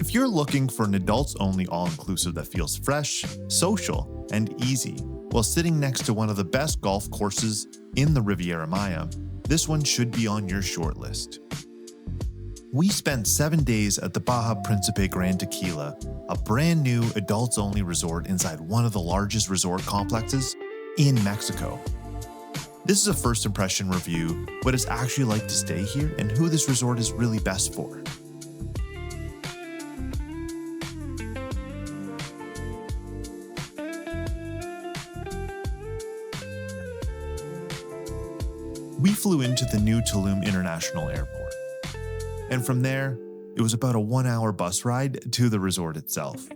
If you're looking for an adults-only all-inclusive that feels fresh, social, and easy, while sitting next to one of the best golf courses in the Riviera Maya, this one should be on your shortlist. We spent 7 days at the Bahia Principe Grand Tequila, a brand new adults-only resort inside one of the largest resort complexes in Mexico. This is a first impression review, what it's actually like to stay here and who this resort is really best for. We flew into the new Tulum International Airport, and from there, it was about a 1-hour bus ride to the resort itself.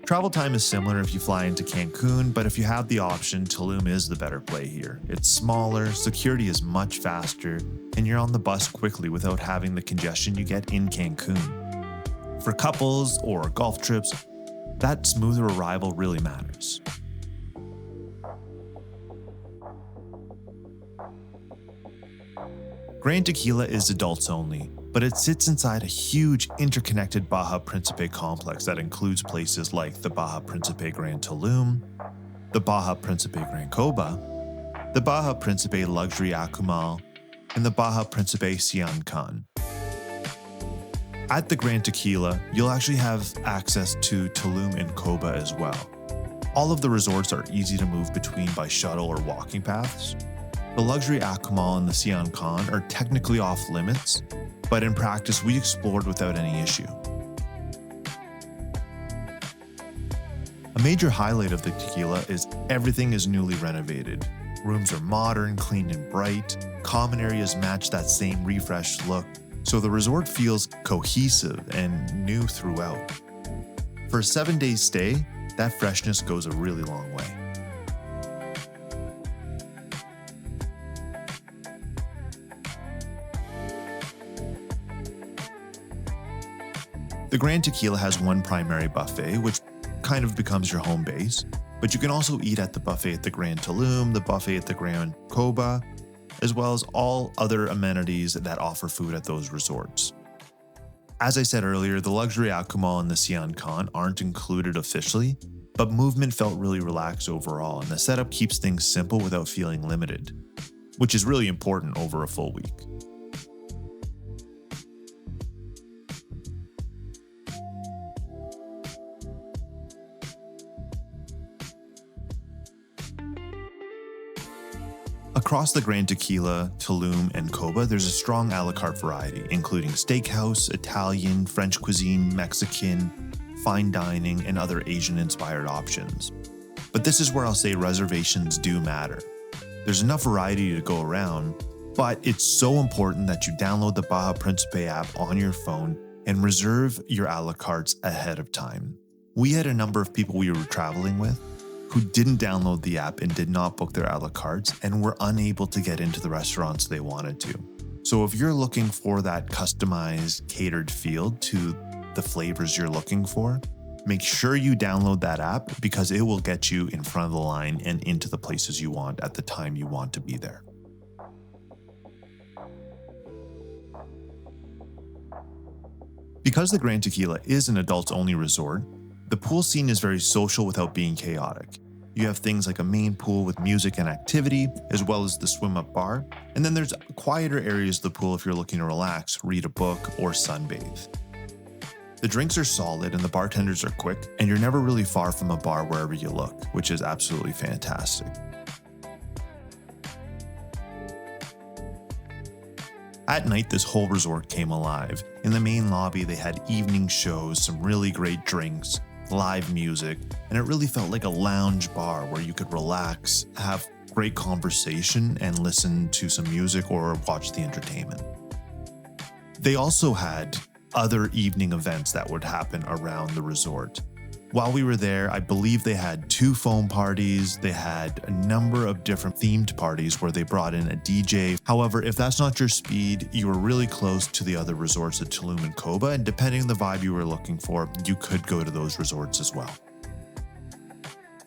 Travel time is similar if you fly into Cancun, but if you have the option, Tulum is the better play here. It's smaller, security is much faster, and you're on the bus quickly without having the congestion you get in Cancun. For couples or golf trips, that smoother arrival really matters. Grand Tequila is adults only, but it sits inside a huge interconnected Bahia Principe complex that includes places like the Bahia Principe Grand Tulum, the Bahia Principe Grand Coba, the Bahia Principe Luxury Akumal, and the Bahia Principe Siancan. At the Grand Tequila, you'll actually have access to Tulum and Coba as well. All of the resorts are easy to move between by shuttle or walking paths. The Luxury Akumal and the Siancan are technically off limits, but in practice we explored without any issue. A major highlight of the tequila is everything is newly renovated. Rooms are modern, clean and bright, common areas match that same refreshed look, so the resort feels cohesive and new throughout. For a 7-day stay, that freshness goes a really long way. The Grand Tequila has one primary buffet, which kind of becomes your home base, but you can also eat at the buffet at the Grand Tulum, the buffet at the Grand Coba, as well as all other amenities that offer food at those resorts. As I said earlier, the Luxury Akumal and the Siancan aren't included officially, but movement felt really relaxed overall, and the setup keeps things simple without feeling limited, which is really important over a full week. Across the Grand Tequila, Tulum, and Coba, there's a strong a la carte variety, including steakhouse, Italian, French cuisine, Mexican, fine dining, and other Asian-inspired options. But this is where I'll say reservations do matter. There's enough variety to go around, but it's so important that you download the Bahia Principe app on your phone and reserve your a la cartes ahead of time. We had a number of people we were traveling with who didn't download the app and did not book their a la cartes and were unable to get into the restaurants they wanted to. So if you're looking for that customized, catered feel to the flavors you're looking for, make sure you download that app because it will get you in front of the line and into the places you want at the time you want to be there. Because the Grand Tequila is an adults-only resort, the pool scene is very social without being chaotic. You have things like a main pool with music and activity, as well as the swim-up bar, and then there's quieter areas of the pool if you're looking to relax, read a book, or sunbathe. The drinks are solid and the bartenders are quick, and you're never really far from a bar wherever you look, which is absolutely fantastic. At night, this whole resort came alive. In the main lobby, they had evening shows, some really great drinks, live music, and it really felt like a lounge bar where you could relax, have great conversation, and listen to some music or watch the entertainment. They also had other evening events that would happen around the resort. While we were there, I believe they had 2 foam parties. They had a number of different themed parties where they brought in a DJ. However, if that's not your speed, you were really close to the other resorts at Tulum and Coba, and depending on the vibe you were looking for, you could go to those resorts as well.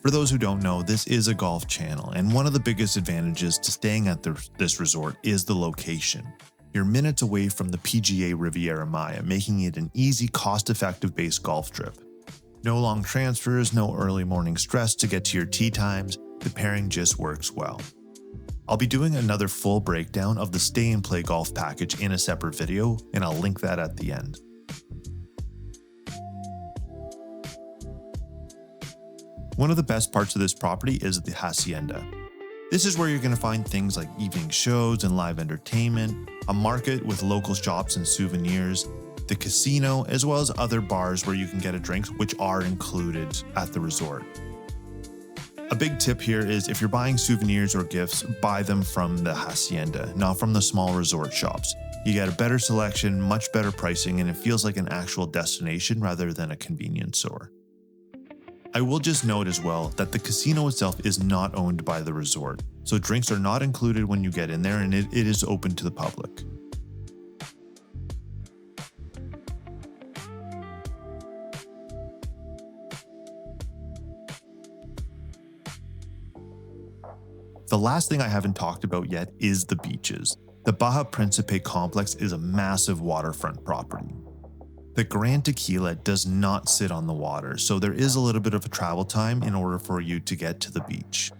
For those who don't know, this is a golf channel, and one of the biggest advantages to staying at this resort is the location. You're minutes away from the PGA Riviera Maya, making it an easy, cost-effective base golf trip. No long transfers, no early morning stress to get to your tee times, the pairing just works well. I'll be doing another full breakdown of the Stay and Play Golf package in a separate video, and I'll link that at the end. One of the best parts of this property is the Hacienda. This is where you're going to find things like evening shows and live entertainment, a market with local shops and souvenirs, the casino, as well as other bars where you can get a drink, which are included at the resort. A big tip here is if you're buying souvenirs or gifts, buy them from the Hacienda, not from the small resort shops. You get a better selection, much better pricing, and it feels like an actual destination rather than a convenience store. I will just note as well that the casino itself is not owned by the resort, so drinks are not included when you get in there, and it is open to the public. The last thing I haven't talked about yet is the beaches. The Bahia Principe complex is a massive waterfront property. The Grand Tequila does not sit on the water, so there is a little bit of a travel time in order for you to get to the beach.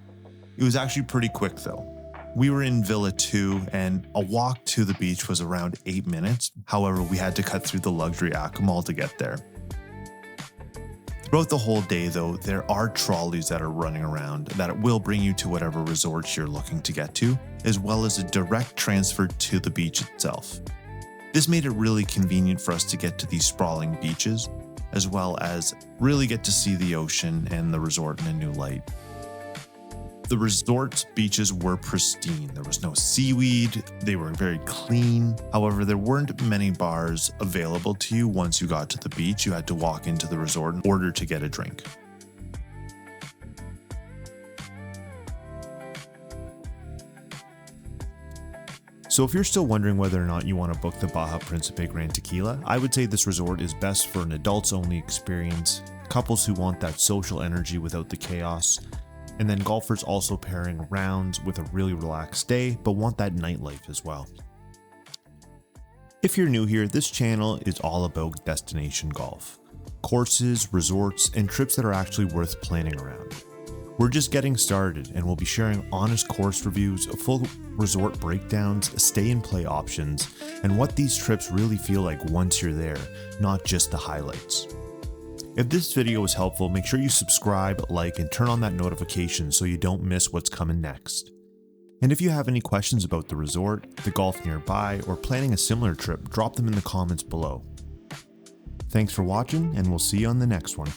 It was actually pretty quick though. We were in Villa 2 and a walk to the beach was around 8 minutes. However, we had to cut through the luxury Accommodations to get there. Throughout the whole day though, there are trolleys that are running around that will bring you to whatever resorts you're looking to get to, as well as a direct transfer to the beach itself. This made it really convenient for us to get to these sprawling beaches, as well as really get to see the ocean and the resort in a new light. The resort's beaches were pristine. There was no seaweed, they were very clean. However, there weren't many bars available to you once you got to the beach. You had to walk into the resort in order to get a drink. So if you're still wondering whether or not you want to book the Bahia Principe Grand Tequila, I would say this resort is best for an adults-only experience, couples who want that social energy without the chaos, and then golfers also pairing rounds with a really relaxed day, but want that nightlife as well. If you're new here, this channel is all about destination golf. Courses, resorts, and trips that are actually worth planning around. We're just getting started and we'll be sharing honest course reviews, full resort breakdowns, stay and play options, and what these trips really feel like once you're there, not just the highlights. If this video was helpful, make sure you subscribe, like, and turn on that notification so you don't miss what's coming next. And if you have any questions about the resort, the golf nearby, or planning a similar trip, drop them in the comments below. Thanks for watching, and we'll see you on the next one.